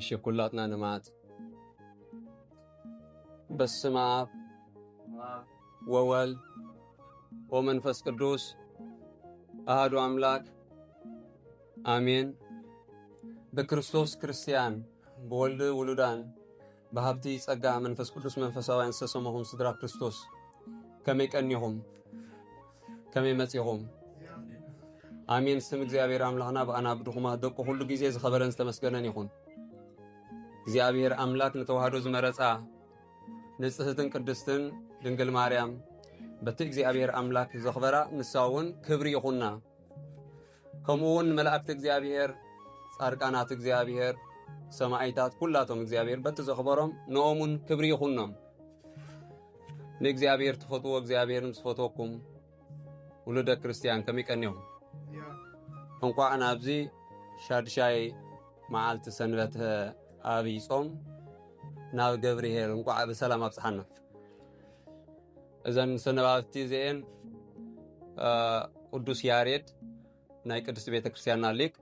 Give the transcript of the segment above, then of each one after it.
شكلاتنا نمات بسم آب وولد ومنفس قدوس أحد أملاك آمين. بكريستوس كريستيان بولد ولدان بهابتي ጸጋ መንፈስ ቅዱስ መንፈሳውያን ሰሰመሁም ስድራ ክርስቶስ ከመይ ቀኒሁም ከመይ መጽይሁም አሜን። ስም እግዚአብሔር አምላክና በአና ብድኹማ ደቆ ሁሉ ጊዜ ዝኸበረን ዝተመስገነን ይሁን። እግዚአብሔር አምላክ ለተዋህዶ ዝመረጻ ንጽሕትን ቅድስትን ድንግል ማርያም በቲ እግዚአብሔር አምላክ ዘኽበራ ንሳውን ክብሪ ይሁንና ከምኡውን መላእክት እግዚአብሔር ጻድቃናት እግዚአብሔር ሰማዕታት ኩላቶም እግዚአብሔር በቲ ዘኽበሮም ንኦሙን ክብሪ ይሁንኖም። ንእግዚአብሔር ትፈትዎ እግዚአብሔርን ዝፈትወኩም ውሉደ ክርስቲያን ከሚቀኒሁም እንኳዕ ናብዚ ሻድሻይ መዓልቲ ሰንበት አብይ ጾም ናብ ገብርሄር እንኳዕ በሰላም አብጽሐና። እዘን ሰነባብቲ እዚአን ቅዱስ ያሬድ ናይ ቅድስት ቤተ ክርስቲያንና ሊቅ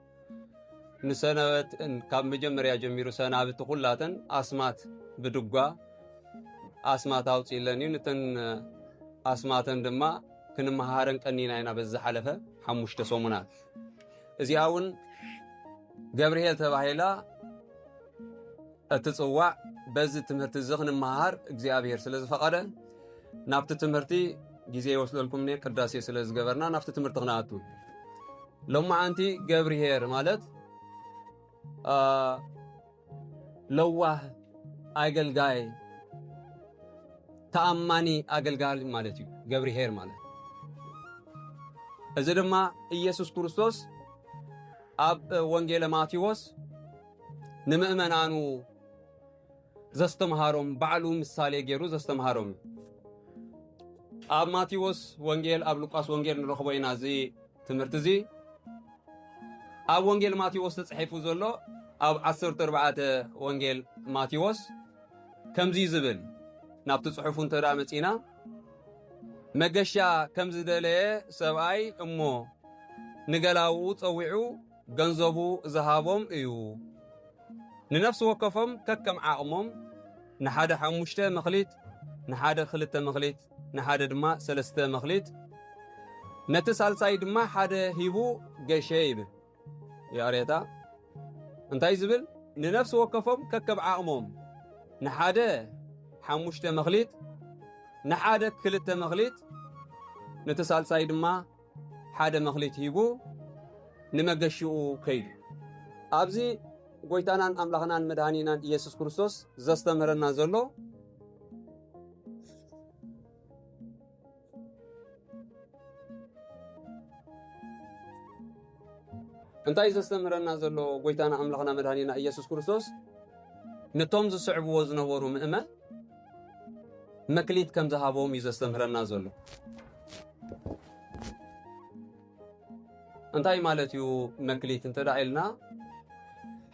ንሰነበት ካብ መጀመርያ ጀሚሩ ሰናብቲ ኩላተን አስማት ብድጓ አስማት አውጽኢለን ነተን አስማተን ድማ ክንመሃረን ቀኒና ኢና በዛ ሓለፈ ሓሙሽተ ሰሙናት እዚያውን ገብርሄር ተባሂላ እትጽዋዕ በዚ ትምህርቲ ዝኽንመሃር እግዚአብሔር ስለዝፈቀደ ናብቲ ትምህርቲ ጊዜ ይወስደልኩም ቅዳሴ ስለዝገበርና ናብቲ ትምህርቲ ክናቱ ሎማዓንቲ ገብርሄር ማለት ለዋህ አገልጋይ ተአማኒ አገልጋይ ማለት እዩ ገብርሄር ማለት። እዚ ድማ ኢየሱስ ክርስቶስ አብ ወንጌለ ማቴዎስ ንምእመናኑ ዘስተምሃሮም ባዕሉ ምሳሌ ገይሩ ዘስተምሃሮም አብ ማቴዎስ ወንጌል አብ ሉቃስ ወንጌል ንረኽቦ ኢና እዚ ትምህርቲ እዚ አብ ወንጌል ማቴዎስ ተጽሒፉ ዘሎ አብ 14 ወንጌል ማቴዎስ ከምዚ ዝብል ናብቲ ጽሑፉ እንተዳ መጺና መገሻ ከምዚ ደለየ ሰብአይ እሞ ንገላው ጸዊዑ ገንዘቡ ዝሃቦም እዩ ንነፍስ ወከፎም ከከም ዓቕሞም ንሓደ 5 መኽሊት ንሓደ 2 መኽሊት ንሓደ ድማ 3 መኽሊት ነቲ ሳልሳይ ድማ ሓደ ሂቡ ገሸ ይብል ያሬታ እንታይ ዝብል ንነፍስ ወከፎም ከከም ዓቕሞም ንሓደ 5 መኽሊት ንሓደ 2 መኽሊት ነቲ ሳልሳይ ድማ ሓደ መኽሊት ሂቡ ንመገሽኡ ከይዱ ኣብዚ ጎይታናን አምላኽናን መድኃኒናን ኢየሱስ ክርስቶስ ዘስተምረና ዘሎ እንታይ ዘስተምረና ዘሎ ጎይታና አምላኽና መድኃኒና ኢየሱስ ክርስቶስ ነቶም ዝስዕብዎ ዝነበሩ ምእመን መክሊት ከም ዝሃቦም እዩ ዘስተምረና ዘሎ። እንታይ ማለት እዩ መክሊት እንተዳ ኢልና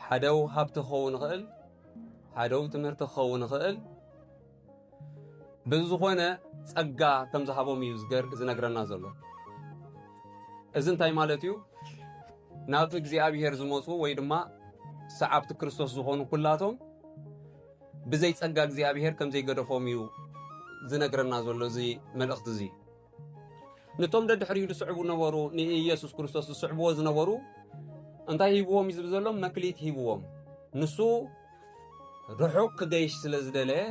ሓደው ሃብቲ ክኸውን ይኽእል ሓደው ትምህርቲ ክኸውን ይኽእል ብዝኾነ ጸጋ ከም ዝሃቦም እዩ ዝነግረና ዘሎ። እዚ እንታይ ማለት እዩ ናብ እግዚአብሔር ዝመፁ ወይ ድማ ሰዓብቲ ክርስቶስ ዝኾኑ ኩላቶም ብዘይ ጸጋ እግዚአብሔር ከም ዘይገደፎም እዩ ዝነግረና ዘሎ እዚ መልእኽቲ እዚ። ነቶም ደድሕሪኡ ዝስዕቡ ነበሩ ንኢየሱስ ክርስቶስ ዝስዕብዎ ዝነበሩ እንታይ ሂብዎም እዩ ዝብል ዘሎም መክሊት ሂብዎም። ንሱ ርሑቕ ክገይሽ ስለ ዝደለየ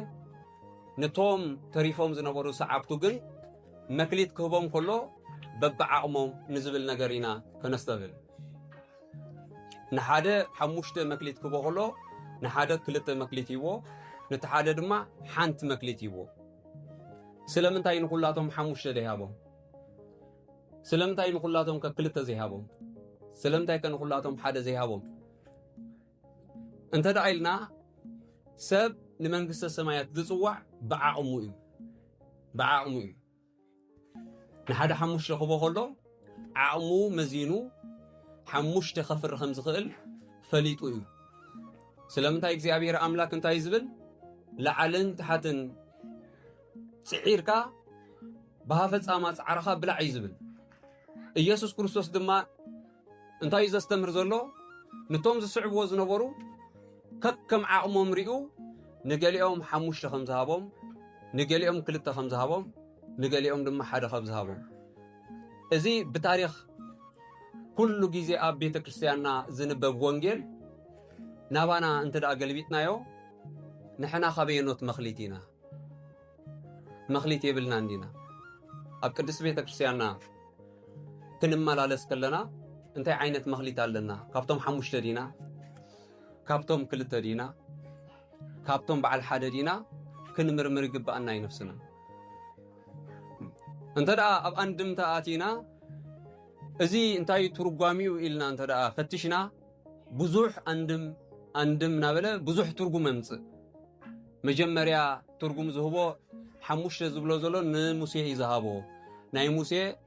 ነቶም ተሪፎም ዝነበሩ ሰዓብቱ ግን መክሊት ክህቦም ከሎ በብዓቕሞም ንዝብል ነገር ኢና ከነስተብል። ንሓደ 5 መክሊት ክህቦ ከሎ ንሓደ 2 መክሊት ሂቦ ነቲ ሓደ ድማ ሓንቲ መክሊት ሂቦ። ስለምንታይ ንኩላቶም 5 ዘይሃቦም? ስለምንታይ ንኩላቶም ከ2 ዘይሃቦም? ስለምንታይ ከንኩላቶም ሓደ ዘይሃቦም? እንተዳ ኢልና ሰብ ንመንግስተ ሰማያት ዝጽዋዕ ብዓቕሙ እዩ ብዓቕሙ እዩ። ንሓደ 5 ክህቦ ከሎ ዓቕሙ መዚኑ 5 ከፍሪ ከም ዝኽእል ፈሊጡ እዩ። ስለምንታይ እግዚአብሔር አምላክ እንታይ ዝብል ለዓልን ታሕትን ጽዒርካ ብሃፈጻማ ጻዕርኻ ብላዕ እዩ ዝብል። ኢየሱስ ክርስቶስ ድማ እንታይ ዘስተምር ዘሎ ነቶም ዝስዕብዎ ዝነበሩ كم عقمهم ريو نقليهم حموش خم زهابهم نقليهم كلتا خم زهابهم نقليهم دم حدا خم زهابهم ازي بتاريخ كل جزء أب بيت كريستياننا زنبب وانجيل نابانا انت دا قلبيتنا يو نحنا خبينوت مخليتينا مخليتي بلنا عندنا أب قدس بيت كريستياننا كنما لالس كلنا انت عينت مخليت لنا كابتم حموش تدينا كابتم كلتا دينا كابتم بعل حدا دينا كنمرمر قبأنا نفسنا انت دا أب أندم تآتينا ازي انتاي ترقاميو إلنا انت دا فتشنا بزوح أندم نابلا بزوح ترقم امز مجمريا ترقم زهبو حموش زبلو زلو نموسيه يزهابو ناي موسيه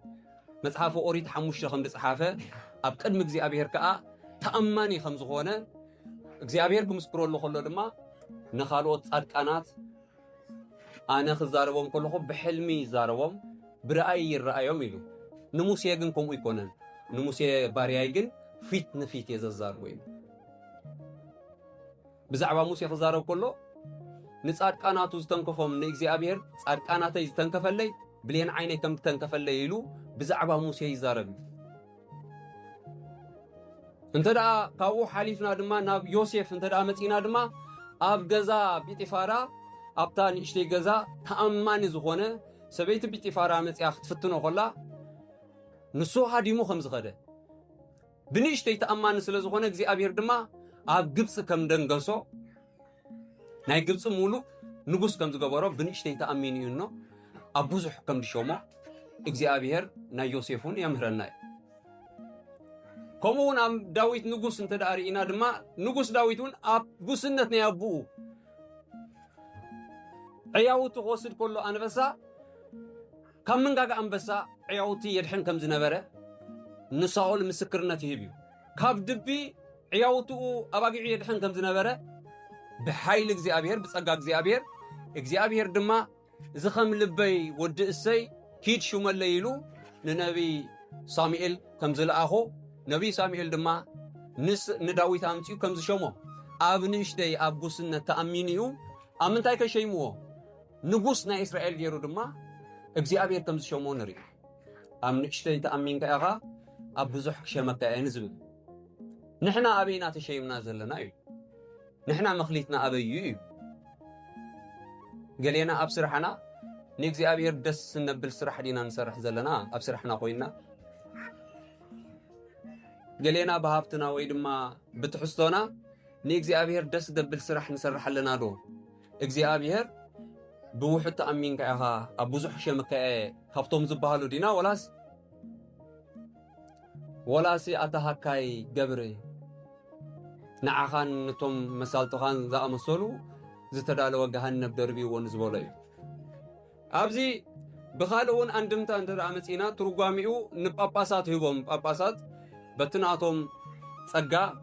مصحافو أوريت حموش خمد صحافة أب قدم እግዚአብሔር كأ تأماني خمس خونه እግዚአብሔር بمسكرو له خلو دما نخالوت صادقانات أنا خزاربهم كلهم بحلمي زاربهم برأي الرأيهم يلو نموسيه ግን كم يكونن نموسيه بارياي ግን ፊት ንፊት የዘዛር ወይ ብዛዕባ ሙሴ خزارب كله ንጻድቃናቱ ዝተንከፎም ንእግዚአብሔር ጻድቃናተይ ዝተንከፈለይ ብሌን ዓይነይ ከም ተንከፈለይ ኢሉ ብዛዕባ ሙሴ ይዛረብ እንተዳ ካብኡ ሓሊፍና ድማ ናብ ዮሴፍ እንተዳ መጺና ድማ ኣብ ገዛ ጲጢፋራ ኣብታ ንእሽተይ ገዛ ተኣማኒ ዝኾነ ሰበይቲ ጲጢፋራ መጺያ ክትፍትኖ ኮላ ንሱ ሃዲሙ ከም ዝኸደ ብንእሽተይ ተኣማኒ ስለ ዝኾነ እግዚአብሔር ድማ ኣብ ግብጽ ከም ደንገሶ ናይ ግብጽ ሙሉ ንጉስ ከም ዝገበሮ ብንእሽተይ ተኣሚኑ እዩ ነው ኣብ ብዙሕ ከም ድሾሞ እግዚአብሔር ናይ ዮሴፉን የምህረና ከምኡውን ኣብ ዳዊት ንጉስ እንተዳሪኢና ድማ ንጉስ ዳዊትን ኣብ ጉስነት ናይ ኣቡኡ ዕያውቱ ክወስድ ከሎ ኣንበሳ ካብ መንጋጋ ኣንበሳ ዕያውቲ የድሕን ከም ዝነበረ ንሳኦል ምስክርነት ይህብ እዩ ካብ ድቢ ዕያውቱ ኣባጊዕ የድሕን ከም ዝነበረ بحيل እግዚአብሔር بጸጋ እግዚአብሔር ድማ ዝኸም ልበይ ወዲ እሰይ ኪድ ሹመለይሉ ንነቢ ሳሙኤል ከም ዝለኣኾ ነቢ ሳሙኤል ድማ ንዳዊት ኣምጪው ከም ዝሾሞ ኣብ ንእሽተይ ኣብ ጉስነት ተኣሚኑ እዩ ኣብ ምንታይ ከሸይምዎ ንጉስ ናይ እስራኤል ገይሩ ድማ እግዚአብሔር ከም ዝሾሞ ንርኢ ኣብ ንእሽተይ ተኣሚንካ ኢኻ ኣብ ብዙሕ ክሸመካ እየ ንዝብል ንሕና ኣበይና ተሸይምና ዘለና እዩ نحنا مخليتنا أبيو قالينا أبسرحنا نيجي أبير دس نبل سرح دينا نسرح زلنا أبسرحنا قوينا قالينا بهابتنا ويدما بتحسونا نيجي أبير دس دبل سرح نسرح لنا دو إجزي أبير بوحد تأمين كأها أبوزح شمك خفتهم زبالو دينا ولاس أتهكاي جبري نعخان نتوم مسالتخان ذا أمسولو زتدال وجهنم دربي ونزبولي أبزي بخالون أندمتا أنت رامسينا ترقاميو نباباسات هبوم باباسات بتناتهم صقا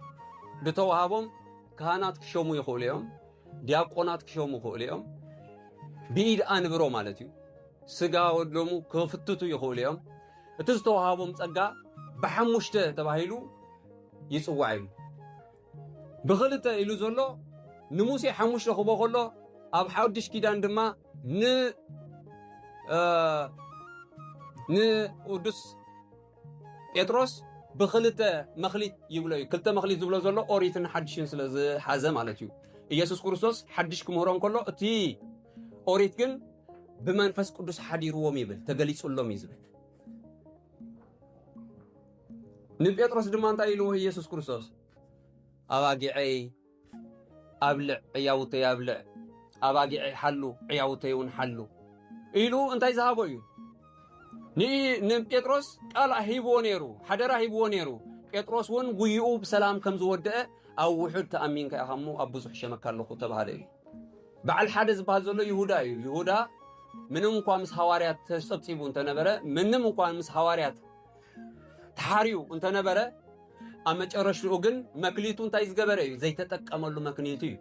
بتوهابهم كهانات كشومو يخوليهم دياقونات كشومو يخوليهم بيد أنبرو مالتيو سقا ودلومو كفتتو يخوليهم تزتوهابهم صقا بحموشته تباهيلو يصوعيم بخلته إلو زلو نموسي حموش رخبو خلو أب حودش كيدان دما ودس بيتروس بخلته مخليت يبلو كلتا مخليت زبلو زلو أوريتن حدشين سلز حازم على ኢየሱስ ክርስቶስ حدش كمهرون كله أتي أوريتكن بمنفس قدس حدي روم يبل تقليس اللهم يزبل نبيتروس دمان تايلو ኢየሱስ ክርስቶስ أباقعي أبلع عياوتي أبلع أباقعي حلو عياوتي ونحلو إلو انتاي زهابو يو نم بيتروس قال هيبو نيرو حدرا هيبو نيرو بيتروس ون قيئو بسلام كم زودة أو وحد تأمين كأخمو أبوزح شمكار لخو تبهالي بعل حادث بهذا يهودا منهم قامس حواريات تسبسيبو انت نبرا منهم قامس حواريات تحاريو انت نبرا أما تقرش الأوجن مكليتون تايز جبرة زي تتكمل له مكنيتي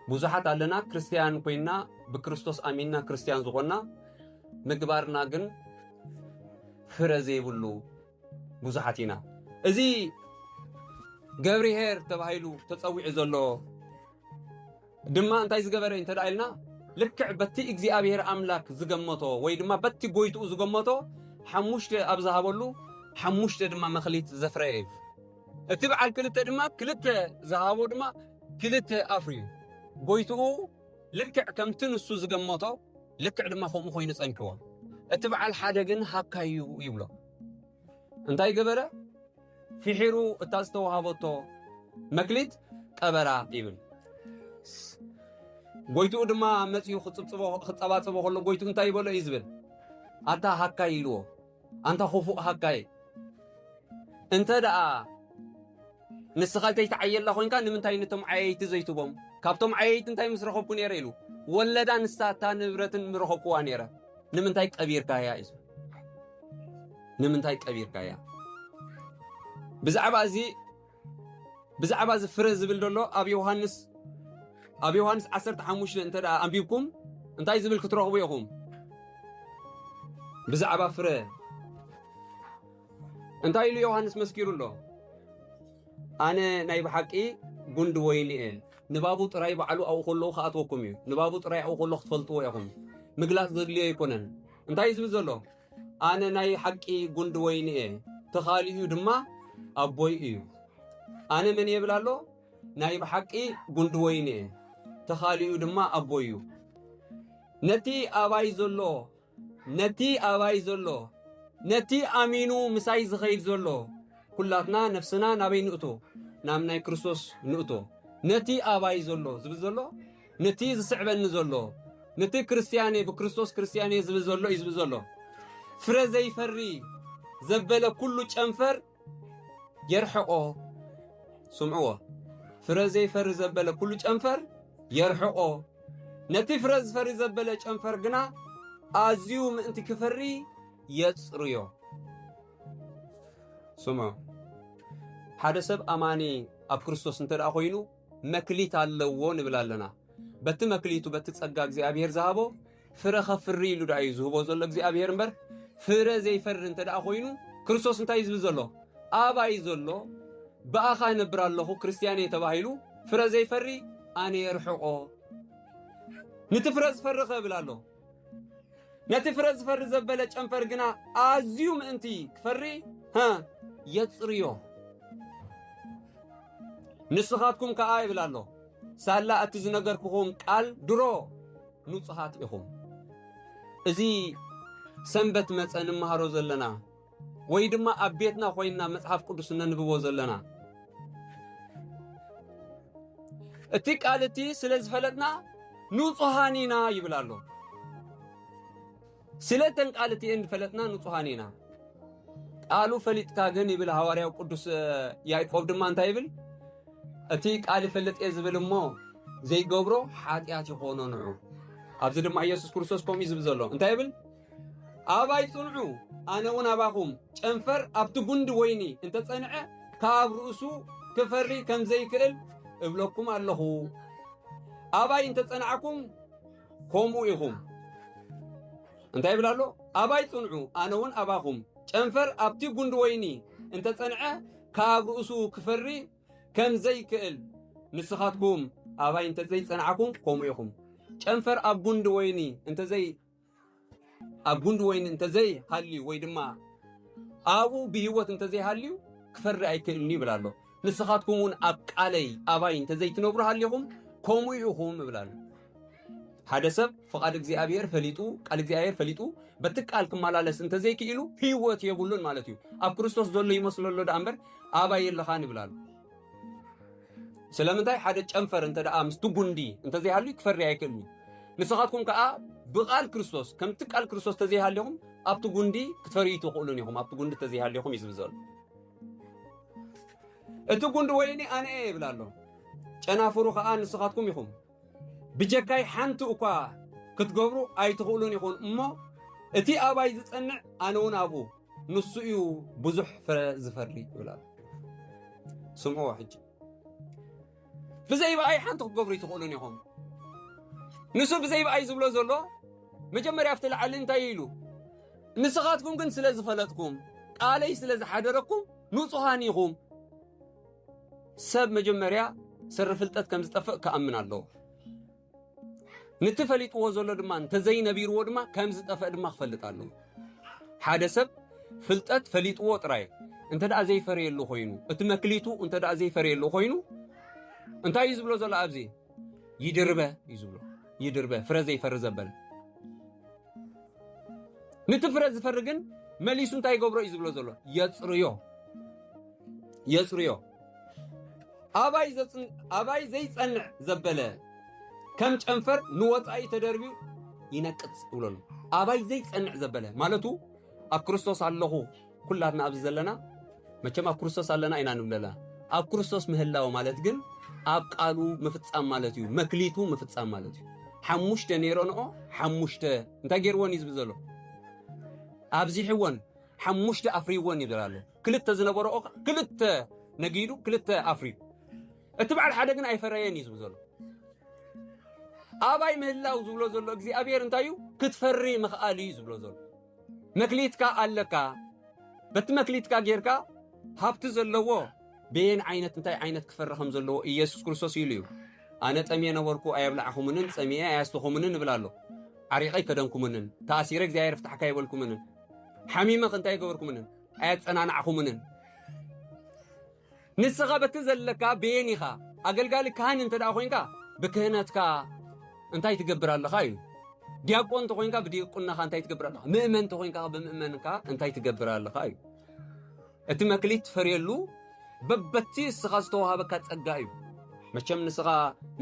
بوزحات علنا كريستيان كوينا بكريستوس أميننا كريستيان زغنا مقبارنا جن فرزي بلو بوزحاتنا إزي ገብርሄር ተባሂሉ ተጸዊዕ ዘሎ ድማ እንታይ ዝገበረ እንተዳኢልና ልክዕ በቲ እግዚአብሔር አምላክ ዝገመቶ ወይ ድማ በቲ ጎይቱ ዝገመቶ ሓሙሽተ ኣብዛሃበሉ ሓሙሽተ ድማ መኽሊት ዘፍረየ እቲ በዓል ክልተ ድማ ክልተ ዝሃቦ ድማ ክልተ ኣፍርዩ ጎይቱ ልክዕ ከምቲ ንሱ ዝገመቶ ልክዕ ድማ ከምኡ ኮይኑ ጸንክዎ እቲ በዓል ሓደ ግን ሃካዩ ይብሎ እንታይ ገበረ ፍሒሩ እታ ዝተዋሃበቶ መክሊት ቀበራ ይብል ጎይቱ ድማ መጽዩ ክጸባጽቦ ከሎ ጎይቱ እንታይ ይበሎ እዩ ዝብል ኣታ ሃካይ ኢልዎ ኣንታ ኹፉእ ሃካይ እንተ ደኣ ንስኻ ተይተዓየላ ኮይንካ ንምንታይ ነቶም ዓየይቲ ዘይትቦም ካብቶም ዓየይቲ እንታይ ምስ ረኸብኩ ነይረ ኢሉ ወለዳ ንሳታ ንብረትን ምረኸብኩዋ ነይረ ንምንታይ ቀቢርካያ እዩ ንምንታይ ቀቢርካያ ብዛዕባ እዚ ፍረ ዝብል ደሎ ኣብ ዮሐንስ 15 እንተ ደኣ ኣንቢብኩም እንታይ ዝብል ክትረኽቡ ኢኹም ብዛዕባ ፍረ እንታይ ኢሉ ዮሐንስ መስኪሩሎ ኣነ ናይ ብሓቂ ጉንዲ ወይኒ እየ ንባቡ ጥራይ በዓሉ ኣብኡ ከለዉ ከኣትወኩም እዩ ንባቡ ጥራይ ኣብኡ ከለዉ ክትፈልጥዎ ኢኹም ምግላጽ ዘድልዮ ኣይኮነን እንታይ ዝብል ዘሎ ኣነ ናይ ሓቂ ጉንዲ ወይኒ እየ ተኻሊኡ ድማ ኣቦይ እዩ ኣነ ምን የብል ኣሎ ናይ ብሓቂ ጉንዲ ወይኒ እየ ተኻሊኡ ድማ ኣቦይ እዩ ነቲ ኣባይ ዘሎ ነቲ ኣሚኑ ምሳይ ዝኸይድ ዘሎ ኩላትና ነፍስና ናበይ ንእቶ ናብ ናይ ክርስቶስ ንእቶ ነቲ ኣባይ ዘሎ ዝብል ዘሎ ነቲ ዝስዕበኒ ዘሎ ነቲ ክርስቲያኔ ብክርስቶስ ክርስቲያኔ ዝብል ዘሎ እዩ ዝብል ዘሎ ፍረ ዘይፈሪ ዘበለ ኩሉ ጨንፈር የርሕቆ ስምዕዎ ፍረ ዘይፈሪ ዘበለ ኩሉ ጨንፈር የርሕቆ ነቲ ፍረ ዝፈሪ ዘበለ ጨንፈር ግና ኣዝዩ ምእንቲ ክፈሪ የጽርዮ ስምዑ ሓደ ሰብ ኣማኒ ኣብ ክርስቶስ እንተ ደኣ ኮይኑ መክሊት ኣለዎ ንብል ኣለና በቲ መክሊቱ በቲ ጸጋ እግዚአብሔር ዝሃቦ ፍረ ኸፍሪ ኢሉ ዳ እዩ ዝህቦ ዘሎ እግዚአብሔር እምበር ፍረ ዘይፈሪ እንተ ደኣ ኮይኑ ክርስቶስ እንታይ ዝብል ዘሎ ኣባይ ዘሎ ብኣኻ ነብር ኣለኹ ክርስቲያኔ ተባሂሉ ፍረ ዘይፈሪ ኣነ የርሕቆ ነቲ ፍረ ዝፈሪ ኸብል ኣሎ ነቲ ፍረ ዝፈሪ ዘበለ ጨንፈር ግና ኣዝዩ ምእንቲ ክፈሪ የጽርዮ ንስኻትኩም ከኣ ይብል ኣሎ ሳላ እቲ ዝነገርክኹም ቃል ድሮ ንጹሃት ኢኹም እዚ ሰንበት መጸ ንመሃሮ ዘለና ወይ ድማ ኣብ ቤትና ኮይንና መጽሓፍ ቅዱስ ነንብቦ ዘለና እቲ ቃል እቲ ስለ ዝፈለጥና ንጹሃን ኢና ይብል ኣሎ ስለተን ቃል እቲ እንፈለጥና ንጹሃን ኢና ቃሉ ፈሊጥካ ግን ይብል ሐዋርያው ቅዱስ ያዕቆብ ድማ እንታይ ይብል እቲ ቃል ይፈለጥ ዝብል እሞ ዘይገብሮ ኃጢአት ይኾኖ ንዑ ኣብዚ ድማ ኢየሱስ ክርስቶስ ከምኡ ዝብል ዘሎ እንታይ ይብል ኣባይ ጽንዑ ኣነ እውን ኣባኹም ጨንፈር ኣብቲ ጉንዲ ወይኒ እንተ ጸንዐ ካብ ርእሱ ክፈሪ ከም ዘይክእል እብለኩም ኣለኹ ኣባይ እንተ ጸንዓኩም ከምኡ ኢኹም እንታይ ይብል ኣሎ ኣባይ ጽንዑ ኣነ እውን ኣባኹም ጨንፈር ኣብቲ ጉንዲ ወይኒ እንተ ጸንዐ ካብ ርእሱ ክፈሪ ከም ዘይክእል ንስኻትኩም ኣባይ እንተ ዘይጸንዓኩም ከምኡ ኢኹም ጨንፈር ኣብ ጉንዲ ወይኒ እንተ ዘይሃልዩ ወይ ድማ ኣብኡ ብህይወት እንተ ዘይሃልዩ ክፈሪ ኣይክእልኒ ይብል ኣሎ ንስኻትኩም እውን ኣብ ቃለይ ኣባይ እንተ ዘይትነብሩ ሃልይኹም ከምኡ ኢኹም ይብል ኣሎ ሓደ ሰብ ፍቓድ እግዚአብሔር ፈሊጡ ቃል እግዚአብሔር ፈሊጡ በቲ ቃል ክመላለስ እንተ ዘይክኢሉ ህይወት የብሉን ማለት እዩ ኣብ ክርስቶስ ዘሎ ይመስለሎ ዳ እምበር ኣባይ የለኻን ይብል ኣሎ ስለምንታይ ሓደ ጨንፈር እንተ ደኣ ምስቲ ጉንዲ እንተ ዘይሃልዩ ክፈሪ ኣይክእልኒ ንስኻትኩም ከዓ ብቃል ክርስቶስ ከምቲ ቃል ክርስቶስ ተዘይሃልይኹም ኣብቲ ጉንዲ ክትፈርዩ ትኽእሉን ኢኹም ኣብቲ ጉንዲ ተዘይሃልይኹም እዩ ዝብል ዘሎ እቲ ጉንዲ ወይኒ ኣነ እየ ይብል ኣሎ ጨናፍሩ ከዓ ንስኻትኩም ኢኹም ብጀካይ ሓንቲ እኳ ክትገብሩ ኣይትኽእሉን ኢኹን እሞ እቲ ኣባይ ዝጸንዕ ኣነ እውን ኣብኡ ንሱ እዩ ብዙሕ ፍረ ዝፈሪ ይብል ኣሎ ስምዑ ሕጂ ብዘይበኣይ ሓንቲ ክትገብሩ ይትኽእሉን ኢኹም ንሱ ብዘይበኣይ ዝብሎ ዘሎ መጀመርያ ኣብቲ ላዕሊ እንታይ ኢሉ ንስኻትኩም ግን ስለ ዝፈለጥኩም ቃለይ ስለ ዝሓደረኩም ንጹሃን ኢኹም سب مجمريا سر فلتت كم زطفق كأمن الله نتفليت وزولو دما تزي نبيرو دما كم زطفق دما خفلت الله حدا سب فلتت فليت وطراي انت دا زي فريلو خوينو اتمكليتو انت دا زي فريلو خوينو انت يزبلو زول ابزي يدربه يدربه فرزي فرزبل نتفرز فرغن مليسو انت يغبرو يزبلو زولو يصريو أباي زي صنع زبله كم تنفر نوطاي تدربيو ينقص ولن أباي زي صنع زبله مالتو اب كريستوس الله كلنا ابز زلنا مچم اب كريستوس علنا اينا نبللا اب كريستوس مهلاو مالت ግን اب قالو مفصام مالتيو مكليتو مفصام مالتيو حمشت نيرونو حمشت انت غيرون يزب زلو ابزي حون حمشت افريون يبلالو كلته زنبرو كلته نغيدو كلته افري اتبع الحدا ግን አይፈራየን ይዝብ ዘሎ አባይ መላው ዝብሎ ዘሎ እግዚአብሔር እንታዩ ክትፈሪ መخالي ይዝብሎ ዘሎ መክሊትካ አለካ በትመክሊትካ ጌርካ ሀብት ዘለዎ በየን አይነት እንታይ አይነት ክፈረኸም ዘለዎ ኢየሱስ ክርስቶስ ይልዩ አነ ጠሚየ ነበርኩ አያብላዕኹምን ጸሚየ አያስተኹምን ብላሎ አሪቀይ ከደንኩምን ታሲረ እግዚአብሔር ፍታሕካ ይበልኩምን حميمك እንታይ ገበርኩምን አያጸናናዕኹምን ንስኻ በትዘለካ በየኒኻ አገልጋሊ ካህን እንተ ዳ ኮይንካ በክህነትካ እንታይ ትገብራለኻ እዩ ዲያቆን ተኮይንካ በዲቁናኻ እንታይ ትገብራለኻ ምእመን ተኮይንካ በምእመንካ እንታይ ትገብራለኻ እዩ እቲ መክሊት ፈርየሉ በበቲ ስኻ ዝተዋሃበካ ጸጋ እዩ መቸም ንስኻ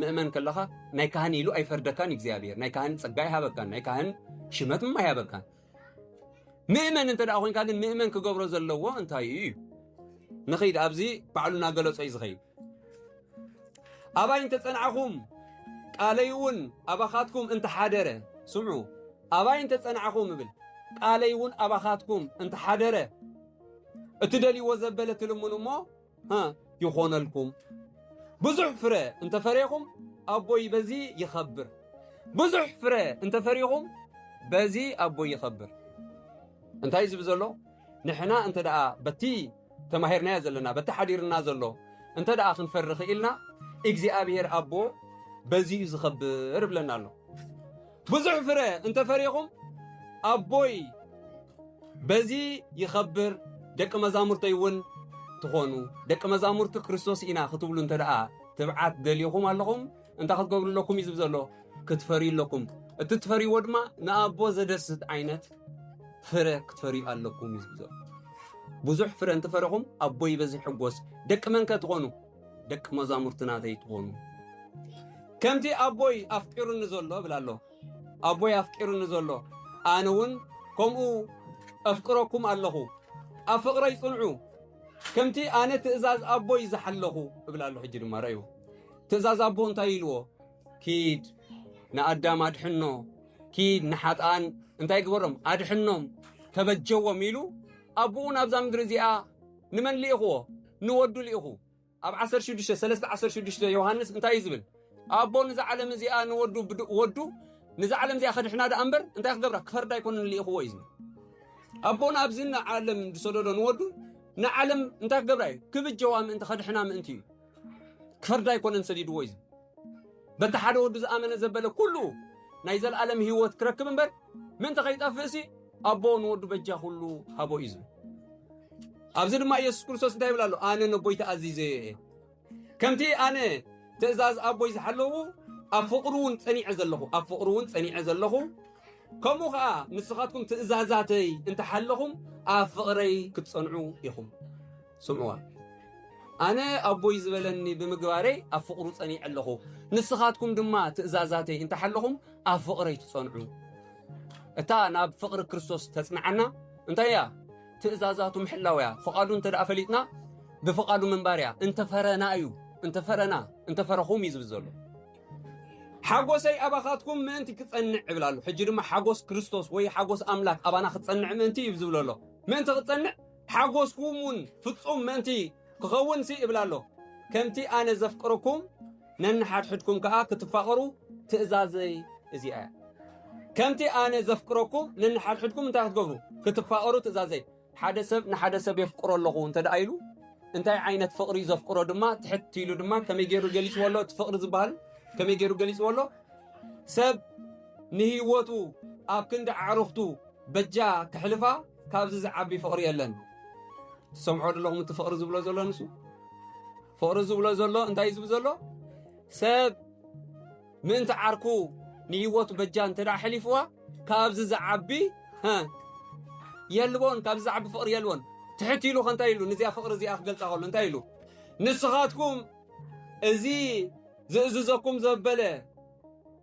ምእመን ከለኻ ናይ ካህን ኢሉ ኣይፈርደካን እግዚአብሔር ናይ ካህን ጸጋ ይሃበካን ናይ ካህን ሽመትም ኣይሃበካን ምእመን እንተ ዳ ኮይንካ ግን ምእመን ክገብሮ ዘለዎ እንታይ እዩ نخيد أبزي بعلنا قالوا سيزغي أبا أنت تصنعكم قاليون أباخاتكم أنت حادرة سمعوا أبا أنت تصنعكم بل قاليون أباخاتكم أنت حادرة اتدلي وزبلة لمنما ها يخون لكم بزح فرة أنت فريقهم أبوي بزي يخبر بزح فرة أنت فريقهم بزي أبوي يخبر أنت عايز بزلو نحنا أنت دعا بتي تماهرنا يزلنا بتحديرنا زلو انت دا اخن فرخ إلنا እግዚአብሔር አቦ በዚህ ዝخبر ብለና ነው ብዙሕ ፍረ እንተ ፈሪኹም አቦይ በዚህ ይخبر ደቀ መዛሙርት ይውን ትኾኑ ደቀ መዛሙርት ክርስቶስ ኢና ክትብሉ እንተ ዳ ተብዓት ደልይኹም ኣለኹም እንታ ክትገብሩለኩም ይዝብ ዘሎ ክትፈሪለኩም እትትፈሪ ወድማ ንአቦ ዘደስት አይነት ፍረ ክትፈሪ ኣለኩም ይዝብ ዘሎ ብዙሕ ፍረ እንተ ፈሪኹም አቦይ በዚህ ሕጎስ ደቀ መንከ ትኾኑ ደቀ መዛሙርትና ተይትኾኑ ከምቲ አቦይ አፍቂሩን ዘሎ ብላሎ አቦይ አፍቂሩን ዘሎ አንውን ከምኡ አፍቅረኩም ኣለኹ አፍቅረይ ጽንዑ ከምቲ አነ ትእዛዝ አቦይ ዝሐለኹ ብላሎ ሕጂ ድማ ረዩ ትእዛዝ አቦ እንታይ ኢልዎ ኪድ ንአዳም አድሕኖ ኪድ ንሓጣን እንታይ ግበሮም አድሕኖም ተበጀዎም ኢሉ አቦውን አብዛ ምድሪ እዚኣ ንመን ልኢኽዎ ንወዱ ልኢኹ ኣብ 16 ዮሐንስ እንታይ ይዝብል አቦ ንዛ ዓለም እዚኣ ንወዱ ወዱ ንዛ ዓለም እዚኣ ከድሕና ዳ እምበር እንታይ ክገብራ ክፈርዳ ይኮንን ልኢኽዎ ይዝብል አቦና ኣብዝና ዓለም ድሰደዶ ንወዱ ንዓለም እንታይ ክገብራ ክብጀዋ ምእንቲ ከድሕና ምእንቲ ክፈርዳ ይኮንን ሰዲድዎ ይዝብል በቲ ሓደ ወዱ ዝኣመነ ዘበለ ኩሉ ናይ ዘለዓለም ህይወት ክረክብ እምበር ምእንቲ ከይጠፍእሲ አቦ ንወዱ በጃ ሁሉ ሃቦ ይዝብል ኣብዚ ድማ ኢየሱስ ክርስቶስ እንታይ ይብላሎ ኣነ ነቦይ ተኣዚዘ ከምቲ ኣነ ትእዛዝ ኣቦይ ዝሓለዉ ኣብ ፍቅሩን ጸኒዐ ዘለኹ ከምኡ ከዓ ንስኻትኩም ትእዛዛተይ እንተሓለኹም ኣብ ፍቅረይ ክትጸንዑ ኢኹም ስምዑዋ ኣነ ኣቦይ ዝበለኒ ብምግባረይ ኣብ ፍቅሩ ጸኒዐ ኣለኹ ንስኻትኩም ድማ ትእዛዛተይ እንተሓለኹም ኣብ ፍቅረይ ትጸንዑ እታ ናብ ፍቅሪ ክርስቶስ ተጽንዓና እንታይ ያ ትእዛዛቱ ምሕላውያ ፍቃዱ እንተ ደኣ ፈሊጥና ብፍቃዱ መንባርያ እንተፈረና እዩ እንተፈረኹም ይዝብ ዘሎ ሓጎሰይ ኣባኻትኩም ምእንቲ ክጸንዕ ይብላሉ ሕጂ ድማ ሓጎስ ክርስቶስ ወይ ሓጎስ ኣምላክ ኣባና ክጸንዕ ምእንቲ ይብዝብሎ ኣሎ ምእንቲ ክጸንዕ ሓጎስኩምን ፍጹም ምእንቲ ክኸውን ሲ ይብላሎ ከምቲ ኣነ ዘፍቅረኩም ነንሓድሕድኩም ከዓ ክትፋቐሩ ትእዛዘይ እዚኣ ከምቲ ኣነ ዘፍቅረኩም ነንሓድሕድኩም እንታይ ክትገብሩ ክትፋቐሩ ትእዛዘይ ሓደ ሰብ ንሓደ ሰብ የፍቅሮ ኣለኹ እንተ ደኣ ኢሉ انتي عينت فقري زفقرو دما تحتيلو دما كمي جيرو جليس والله تفقر زبال كمي جيرو جليس والله سب نهيوتو اب كند عرفتو بجا كحلفا كابز زعبي فقري يلن تسمعوا لهم تفقر زبلا زلو نسو فقر زبلا زلو انتي زب زلو سب من تعركو نهيوتو بجا انت دا حلفوا كابز زعبي ها يلون كابز زعبي فقر يلون تحتيلو خنتايلو نزيا فقر زي اخ قلص اقول انتايلو نسخاتكم ازي زقزقكم زبله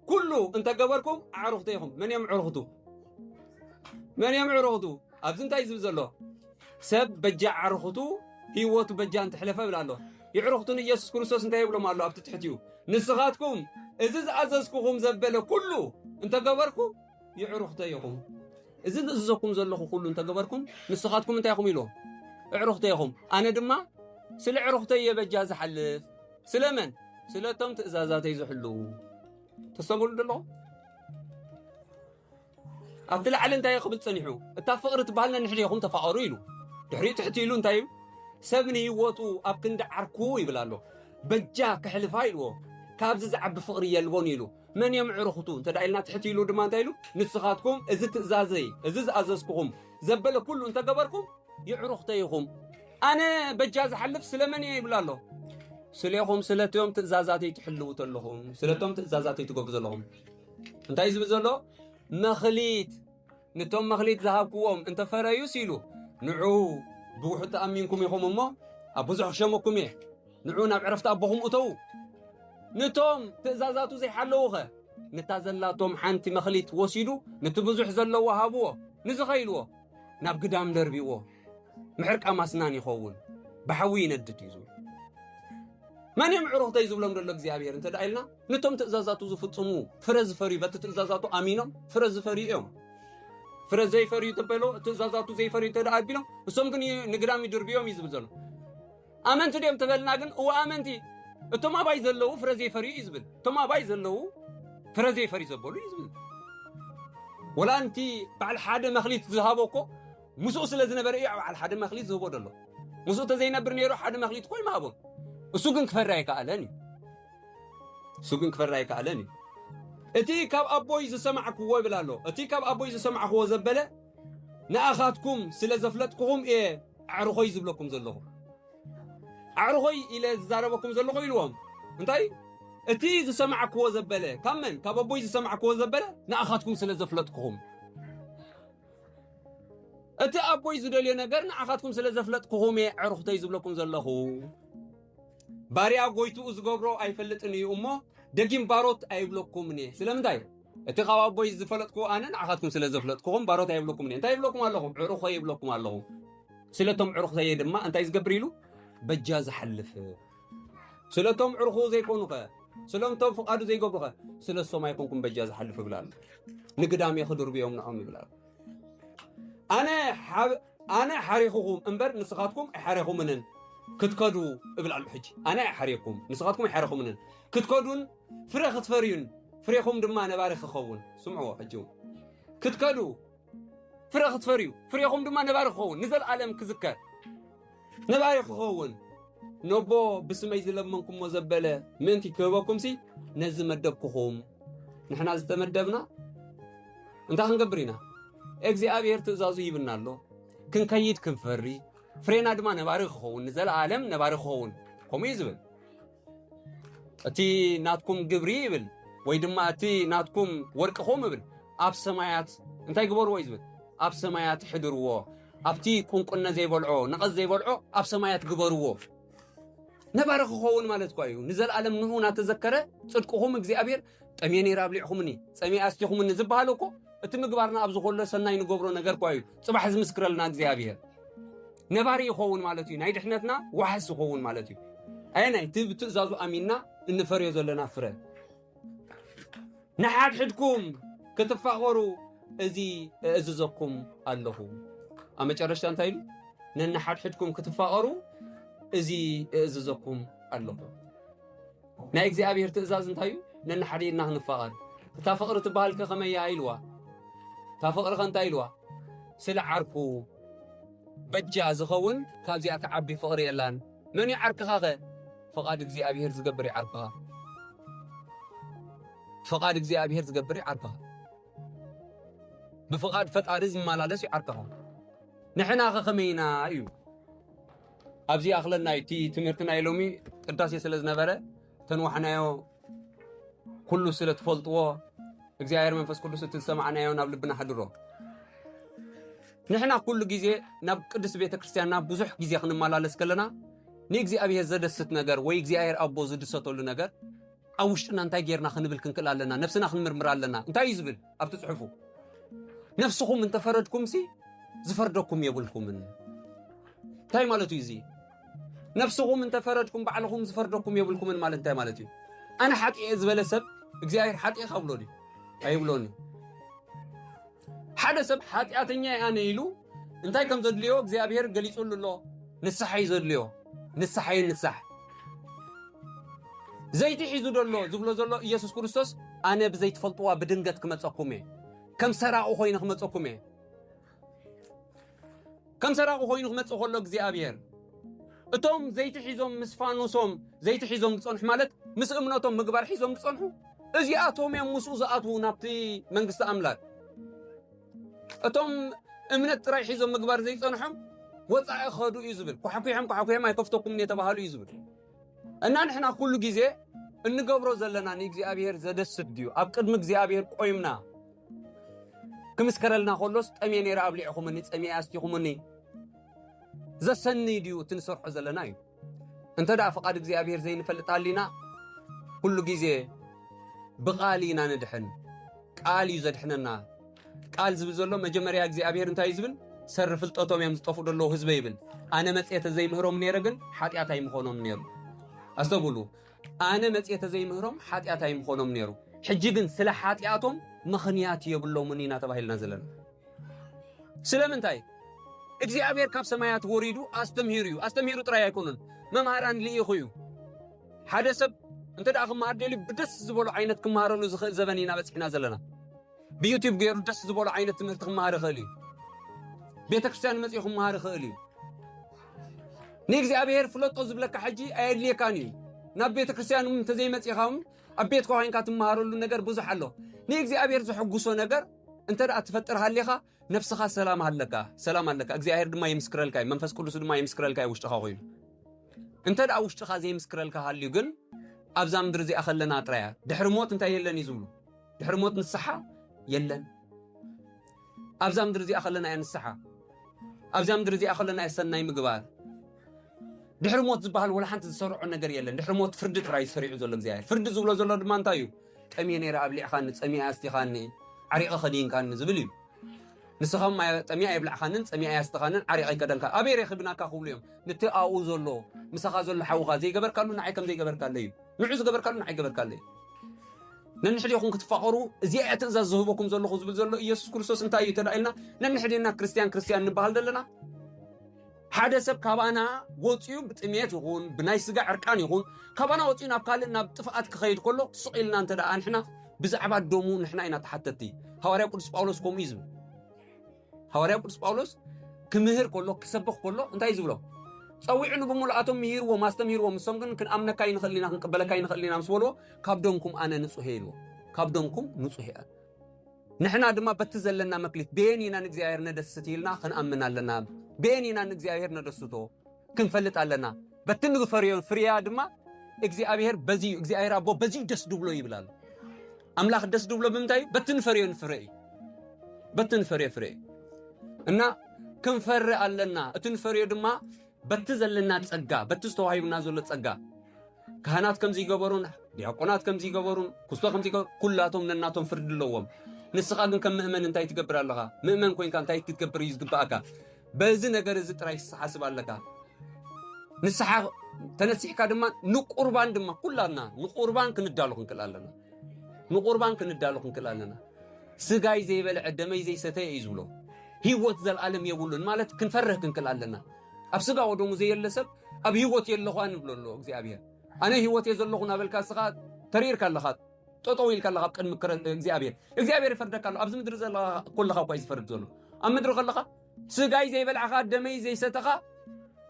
كله انت قبركم عرفتيهم من يوم عرفتو من يوم عرفتو ابز انتاي زبزلو سب بجا عرفتو هيوتو بجا انت حلفه بلالو يعرفتون يسوع كريستوس انت يبلو مالو ابت تحتيو نسخاتكم ازي عززكم زبله كله انت قبركم يعرفتيهم إذا زقكم زلخو كله أنت جبركم نسخاتكم أنت ياكم يلو عرفتيهم أنا دما سل عرفتي بجاز حلف سلمن سلتم تزازاتي زحلو تصبر الله أفضل على أنت يقبل تصنيحو أنت فقرت بحالنا نحريكم تفقروا له تحري تحتيلو أنت سبني واتو أبكند عركو يبلالو بجا كحلفاي له كابز زعب فقري يلبون يلو من يوم عرختو انت دايلنا تحتيلو دما تايلو نسخاتكم ازي تزازي ازي ازازكم زبله كله انت قبركم يعرختيكم انا بجاز حلف سلمني يبلالو سليهم سلتهم تزازاتي تحلو تلهم سلتهم تزازاتي تقبز لهم انت يزب زلو مخليت نتوم مخليت ذهبكم انت فرايو سيلو نعو بوحو تامينكم يخوم امو ابوزح شمكم نعو ناب عرفت ابوهم اتو نتوم تزازاتو زي حلوخه نتازلاتهم حنتي مخليت وسيدو نتبزح زلو وهابوه نزخيلوه ناب قدام دربيوه محرق اماسنان يخون بحوي ندد يزو من يمعروه تيزو لهم دلو እግዚአብሔር انت دايلنا نتوم تزازاتو زفصمو فرز فري بت تزازاتو امينو فرز فري يوم فرز زي فري تبلو تزازاتو زي فري تدعي بيلو اسم كن نقدام دربيوم يزبزلو امنت ديم تبلنا كن او امنتي اتما باي زلو فرزي فري يزبل اتما باي زلو فرزي فري زبولو يزبل ولا انت بعد حدا مخليت ذهبوكو مسو سلازنا بري على حدا مخليت زهبو دلو مسو تزينا برنيرو حدا مخليت كوي ما ابو السوق كفراي كالاني سوق كفراي كالاني اتي كاب ابوي زسمعك هو بلالو اتي كاب ابوي زسمعك هو زبله ناخاتكم سلازفلتكم ايه عرخو يزبلكم زلو عرخوي إلى زاربكم زلخو يلوم انتي اتي زسمعك هو زبله كمن كابوي زسمعك هو زبله ناخاتكم سلازفلتكم اتي ابوي زدلي نغير ناخاتكم سلازفلتكم عرختي زبلكم زلخو باريا غويتو زغبرو ايفلطني امو دغيم باروت ايبلكم ني سلامداي اتي ابوي زفلطكو انا ناخاتكم سلازفلتكم باروت ايبلكم ني انت ايبلكم اللهو عرخو يبلكم اللهو سلتم عرختي دما انت يزغبريلو بجاز حلف سلتهم عرخو زي كونوخه سلمتهم فقادو زي غبروخه سلسو ما يكونكم بجاز حلف بلال نقدام يخدر بيوم نعم بلال انا حريخكم انبر نسخاتكم حريخكم منن كتكدو بلال حجي انا حريخكم نسخاتكم حريخكم منن كتكدون فريخ تفريون فريخهم دما نبارخ خون سمعوا حجو كتكدو فريخ تفريو فريخهم دما نبارخ خون نزل عالم كذكر نباري خون نبو بسمي زلمنكم وزبله منتي كبكم سي نز مدبكم نحنا استمدبنا انت هنقبرينا እግዚአብሔር ትእዛዙ ይብናሎ ክንከይድ ክንፈሪ ፍሬና ድማ ነባሪ خون نزل عالم نباري خون ቆም ይዝብል እቲ ናትኩም ግብሪ ይብል ወይ ድማ እቲ ናትኩም ወርቅኹም ይብል ኣብ ሰማያት እንታይ ግበርዎ ይዝብል ኣብ ሰማያት ሕድርዎ ኣብቲ ቁንቁነ ዘይበልዖ ንቀዝ ዘይበልዖ ኣብ ሰማያት ግበርዎ ነባርኽ ኾውን ማለት ቋዩ ንዘል ዓለም ንሁና ተዘከረ ጽድቅኹም እግዚአብሔር ጠሜኔ ራብሊዕኹምኒ ጸሜ አስቲኹምኒ ዝባሃለኮ እቲ ምግባርና ኣብ ዝኮለ ሰናይ ንገብሮ ነገር ቋዩ ጽባሕ ዝምስክረልና እግዚአብሔር ነባሪ ኾውን ማለት እዩ ናይ ድሕነትና ዋሕስ ኾውን ማለት እዩ ኣይናይ ትእዛዙ አሚንና እንፈርዮ ዘለና ፍረ ንሓድሕድኩም ክትፋቐሩ እዚ እዝዘኩም ኣለኹ አመጨረሻ እንታይ ኢሉ ነንሓድሕድኩም ክትፋቐሩ እዚ እዝዘኩም ኣለኹ ናይ እግዚአብሔር ትእዛዝ እንታይ እዩ ነንሓዲና ክንፋቐር እታ ፍቕሪ ትበሃል ከመያ ኢልዋ እታ ፍቕሪ እንታይ ኢልዋ ስለ ዓርኩ በጃ ዝኸውን ካብዚኣ ተዓቢ ፍቕሪ የላን من يعركها فقاد እግዚአብሔር ዝገብር يعركها فقاد እግዚአብሔር ዝገብር يعركها بفقاد ፈጣሪ ዝመላለስ يعركها نحنا خمينا እዩ ኣብዚ ኣኽለና እቲ ትምህርትና ኢሎሚ ቅዳሴ ስለ ዝነበረ ተንዋሕናዮ ኩሉ ስለ ትፈልጥዎ እግዚአብሔር መንፈስ ቅዱስ ትሰማዕናዮ ናብ ልብና ሓድሮ ንሕና ኩሉ ግዜ ናብ ቅዱስ ቤተ ክርስቲያንና ብዙሕ ግዜ ክንመላለስ ከለና ንእግዚአብሔር ዘደስት ነገር ወይ እግዚአብሔር ኣቦ ዝድሰተሉ ነገር ኣብ ውሽጥና እንታይ ጌርና ክንብል ክንክእል ኣለና ነፍስና ክንምርምር ኣለና እንታይ ይዝብል ኣብቲ ጽሑፉ ነፍስኹም እንተፈረድኩምሲ ዝፈርደኩም የብልኩምን እንታይ ማለት እዩ እዚ ነፍስኹም እንተፈረድኩም ባዕልኹም ዝፈርደኩም የብልኩምን ማለት እንታይ ማለት እዩ ኣነ ሓጢእ ዝበለ ሰብ እግዚአብሔር ሓጢእ ካብሎ ድዩ ኣይብሎኒ ሓደ ሰብ ሓጢኣተኛ ኣነ ኢሉ እንታይ ከም ዘድልዮ እግዚአብሔር ገሊጹሉ ኣሎ ንስሐ ይዘድልዮ ንስሐ ይንስሕ ዘይቲ ሒዙ ደሎ ዝብሎ ዘሎ ኢየሱስ ክርስቶስ ኣነ ብዘይትፈልጥዋ ብድንገት ክመጸኩም እየ ከም ሰራቑ ኮይኑ ክመጸኩም እየ ከም ሰራቑ ኮይኑ ክመጽእ ከሎ እግዚአብሔር እቶም ዘይቲ ሒዞም ምስ ፋኖሶም ዘይቲ ሒዞም ዝጸንሑ ማለት ምስ እምነቶም ምግባር ሒዞም ዝጸንሑ እዚኣቶም እዮም ምስኡ ዝኣትዉ ናብቲ መንግስቲ ኣምላክ እቶም እምነት ጥራይ ሒዞም ምግባር ዘይጸንሖም ወጻኢ ኸዱ እዩ ዝብል ኳሕኩሕም ኣይከፍተኩም የተባሃሉ እዩ ዝብል እና ንሕና ኩሉ ግዜ እንገብሮ ዘለና ንእግዚአብሔር ዘደስት ድዩ ኣብ ቅድሚ እግዚአብሔር ቆይምና ክምስከረልና ከሎስ ጠምየ ነይረ ኣብሊዕኹምኒ ጸምየ ኣስቲኹምኒ ዘሰኒ ድዩ ትንሰርሖ ዘለና እዩ እንተ ደኣ ፈቃድ እግዚአብሔር ዘይንፈልጥ ሃሊና ኩሉ ግዜ ብቓል ኢና ንድሕን ቃል እዩ ዘድሕነና ቃል ዝብል ዘሎ መጀመርያ እግዚአብሔር እንታይ ዝብል ሰር ፍልጠቶም እዮም ዝጠፍኡ ደለዉ ህዝበ ይብል ኣነ መጽየተ ዘይምህሮም ነይረ ግን ሓጢኣት ኣይምኾኖም ነይሩ ኣስተብሉ ኣነ መጽየተ ዘይምህሮም ሓጢኣት ኣይምኾኖም ነይሩ ሕጂ ግን ስለ ሓጢኣቶም ምኽንያት የብሎምን ኢና ተባሂልና ዘለና ስለምንታይ እግዚአብሔር ካብ ሰማያት ወሪዱ ኣስተምሂሩ ጥራይ ኣይኮኑን መምሃራን ልኢኹ እዩ ሓደ ሰብ እንተ ደኣ ክመሃር ደልዩ ብደስ ዝበሎ ዓይነት ክመሃረሉ ዝኽእል ዘበን ኢና በፂሕና ዘለና ብዩቲዩብ ገይሩ ደስ ዝበሎ ዓይነት ትምህርቲ ክመሃር ይኽእል እዩ ቤተ ክርስቲያን መፂኡ ክመሃር ይኽእል እዩ ንእግዚአብሔር ፍለጦ ዝብለካ ሕጂ ኣየድልየካን እዩ ናብ ቤተ ክርስቲያን እንተዘይመፂኻ ኣብ ቤትካ ኮይንካ ትመሃረሉ ነገር ብዙሕ ኣሎ ንእግዚአብሔር ዝሕጉሶ ነገር እንተ ደኣ ትፈጥር ሃሌኻ ነፍስኻ ሰላም ኣለካ እግዚአብሔር ድማ ይምስክረልካ መንፈስ ቅዱስ ድማ ይምስክረልካ ውሽጥኻ ኮይኑ እንተ ደኣ ውሽጥኻ ዘይምስክረልካ ሃልዩ ግን ኣብዛ ምድሪ እዚኣ ኸለና ጥራያ ድሕሪ ሞት እንታይ የለን እዩ ዝብሉ ድሕሪ ሞት ንስሓ የለን ኣብዛ ምድሪ እዚኣ ኸለና እያ ንስሓ ኣብዛ ምድሪ እዚኣ ኸለና እያ ሰናይ ምግባር ድሕሪ ሞት ዝበሃል ወላ ሓንቲ ዝሰርዖ ነገር የለን ድሕሪ ሞት ፍርዲ ጥራይ ዝሰሪዑ ዘሎ እግዚአብሔር ፍርዲ ዝብሎ ዘሎ ድማ እንታይ እዩ ጠምየ ነይረ ኣብሊዕኻኒ ጸምየ ኣስቲኻኒ ዓሪቐ ኸዲንካኒ ዝብል እዩ ንስኻም ጠምየ ኣይብላዕኻንን ጸምየ ኣያስትኻንን ዓሪቐ ይከደንካ ኣበይ ረኺብናካ ክብሉ እዮም ነቲ ኣብኡ ዘሎ ምሳኻ ዘሎ ሓውኻ ዘይገበርካሉ ንዓይ ከም ዘይገበርካለ እዩ ንዑ ዝገበርካሉ ንዓይ ገበርካለ እዩ ነንሕድኹም ክትፋቐሩ እዚኣ ትእዛዝ ዝህበኩም ዘለኹ ዝብል ዘሎ ኢየሱስ ክርስቶስ እንታይ እዩ ተዳኢልና ነንሕድና ክርስቲያን ንበሃል ዘለና ሓደ ሰብ ካባና ወፂኡ ብጥሜት ይኹን ብናይ ስጋ ዕርቃን ይኹን ካባና ወፂኡ ናብ ካልእ ናብ ጥፍኣት ክኸይድ ከሎ ስቕ ኢልና እንተ ደኣ ንሕና ብዛዕባ ደሙ ንሕና ኢና ተሓተቲ ሐዋርያ ቅዱስ ጳውሎስ ከምኡ እዩ ዝብል ሐዋርያ ቅዱስ ጳውሎስ ክምህር ከሎ ክሰብኽ ከሎ እንታይ ዝብሎ ጸዊዑን ብምሉኣቶም ምሂርዎም ኣስተምሂርዎም ንሶም ግን ክንኣምነካ ይንኽእል ኢና ክንቅበለካ ይንኽእል ኢና ምስ በልዎ ካብ ደምኩም ኣነ ንጹህ ኢልዎ ካብ ደምኩም ንጹህ እየ ንሕና ድማ በቲ ዘለና መክሊት ብየን ኢና ንእግዚአብሔር ነደስት ኢልና ክንኣምን ኣለና ብየን ኢና ንእግዚአብሔር ነደስቶ ክንፈልጥ ኣለና በቲ ንግፈርዮ ፍርያ ድማ እግዚአብሔር በዚዩ እግዚአብሔር ኣቦ በዚዩ ደስ ድብሎ ይብላል ኣምላኽ ደስ ድብሎ ብምንታይ በቲ ንፈርዮ በቲ ንፈርዮ ፍሬ እና ክንፈሪ ኣለና እቲ ንፈርዮ ድማ በቲ ዘለና ጸጋ በቲ ዝተዋሂብና ዘሎ ጸጋ ካህናት ከምዚ ይገበሩን ዲያቆናት ከምዚ ይገበሩን ኩስቶ ከምዚ ይገበሩ ኩላቶም ነናቶም ፍርዲ ኣለዎም ንስኻ ግን ከም ምእመን እንታይ ትገብር ኣለኻ ምእመን ኮይንካ እንታይ ክትገብር እዩ ዝግባእካ በዚ ነገር እዚ ጥራይ ተሓስብ ኣለካ ንስሓ ተነሲሕካ ድማ ንቁርባን ድማ ኩላትና ንቁርባን ክንዳሉ ክንክእል ኣለና ስጋይ ዘይበልዐ ደመይ ዘይሰተየ እዩ ዝብሎ ህይወት ዘለዓለም የብሉን ማለት ክንፈርህ ክንክእል ኣለና ኣብ ስጋ ወደሙ ዘየለ ሰብ ኣብ ህይወት የለኹ ንብሎ ኣሎ እግዚአብሔር ኣነ ህይወት የዘለኹ ናበልካ ስኻ ተሪርካ ኣለኻ ጠጠው ኢልካ ኣለኻ ቅድሚ እግዚአብሔር ይፈርደካ ኣሎ ኣብዚ ምድሪ ዘለኻ ኩልኻ እኳ ይዝፈርድ ዘሎ ኣብ ምድሪ ከለኻ ስጋይ ዘይበልዓኻ ደመይ ዘይሰተኻ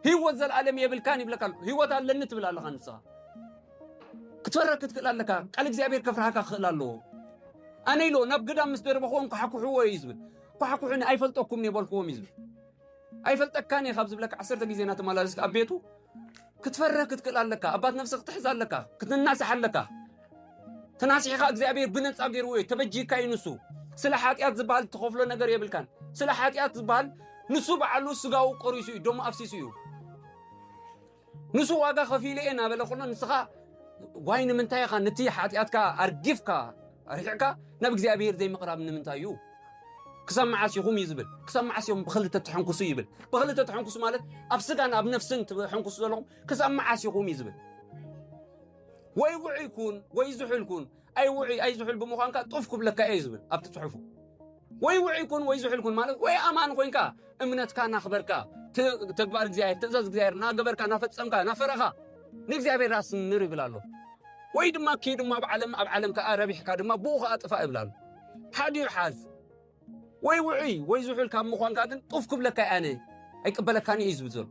هيوت زلعلم يبلكان يبلكان هيوت على النت بلا الله خنصا كتفرك تقول لك قال እግዚአብሔር كفرها خلالو أنا يلو نبقى مستر بخون كحكو هو يزبل كحكو حنا أيفلتكم نبالكم يزبل أيفلتك كان يخبز بلك 10 جزينات مالازك أبيتو كتفرك تقول لك أبات نفسك تحزن لك كتناس حلك تناسي خا እግዚአብሔር بنص أغير وي تبجي كاينسو سلا حاتيات زبال تخوفلو ነገር يبلكان سلا حاتيات زبال نسو بعلو سغاو قريسو دم افسيسو نسو واغا خفيلينا بلخنا نسخا واين منتاي خا نتي حاتياتكا ارجفكا ارحكا نب እግዚአብሔር زي مقرب من منتايو كسمعاس يقوم يزبل كسمعاس يوم بخلته تحنكسو يبل بخلته تحنكسو مالت ابسغان اب نفسن تحنكسو زلهم كسمعاس يقوم يزبل وي وعي يكون وي زحل يكون اي زحل بمخانكا طفكم لك اي زبل اب تصحفوا وي وعي يكون وي زحل يكون مالت وي امان كوينكا امنتكا نخبركا تكبار እግዚአብሔር تزاز እግዚአብሔር ናገበርካ ናፈጸምካ ናፈረኻ ንእግዚአብሔር ራስ ንር ይብላሉ ወይ ድማ ከይድማ بعالم كاربيحካ ድማ ቦኻ አጥፋ ይብላሉ ሓዲ ሓዝ وي وعي وي زحل كام مخانكا ግን طفكم لك انا አይቀበለካኒ ይዝብ ዘሎ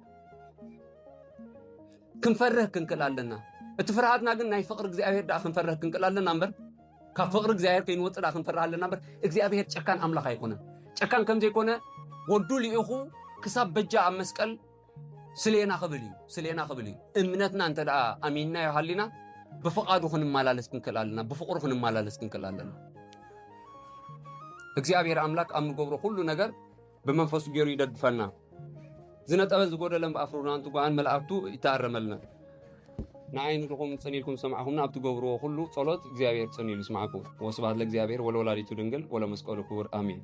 ክንፈርህ ክንከላለና اتفرهاتنا ግን ናይ ፍቅር እግዚአብሔር ዳ ክንፈርህ ክንከላለና እንበር ካብ ፍቅር እግዚአብሔር ከይንወጥ ዳ ክንፈርህ ኣለና እንበር እግዚአብሔር ጨካን አምላክ አይኮነን ጨካን ከም ዘይኮነ ወዱ ሊኢኹ ክሳብ በጃ ኣብ መስቀል ስለና ኸብል እምነትና እንተ ዳ አሚንና ይሃሊና በፈቃዱ ክንማላለስ ክንከላለና በፍቅሩ ክንማላለስ ክንከላለና እግዚአብሔር አምላክ አም ንገብሮ ሁሉ ነገር በመንፈሱ ገሩ ይደግፈና ዝነጠበ ዝጎደለን በአፍሮና አንቱ ጓን መልአክቱ ይታረመልና نعين لكم صنيلكم سمعهم نابت قبروا كله صلاة እግዚአብሔር صنيل يسمعكم وسبحان الله እግዚአብሔር ولا ولادي تدنجل ولا مسقال كور آمين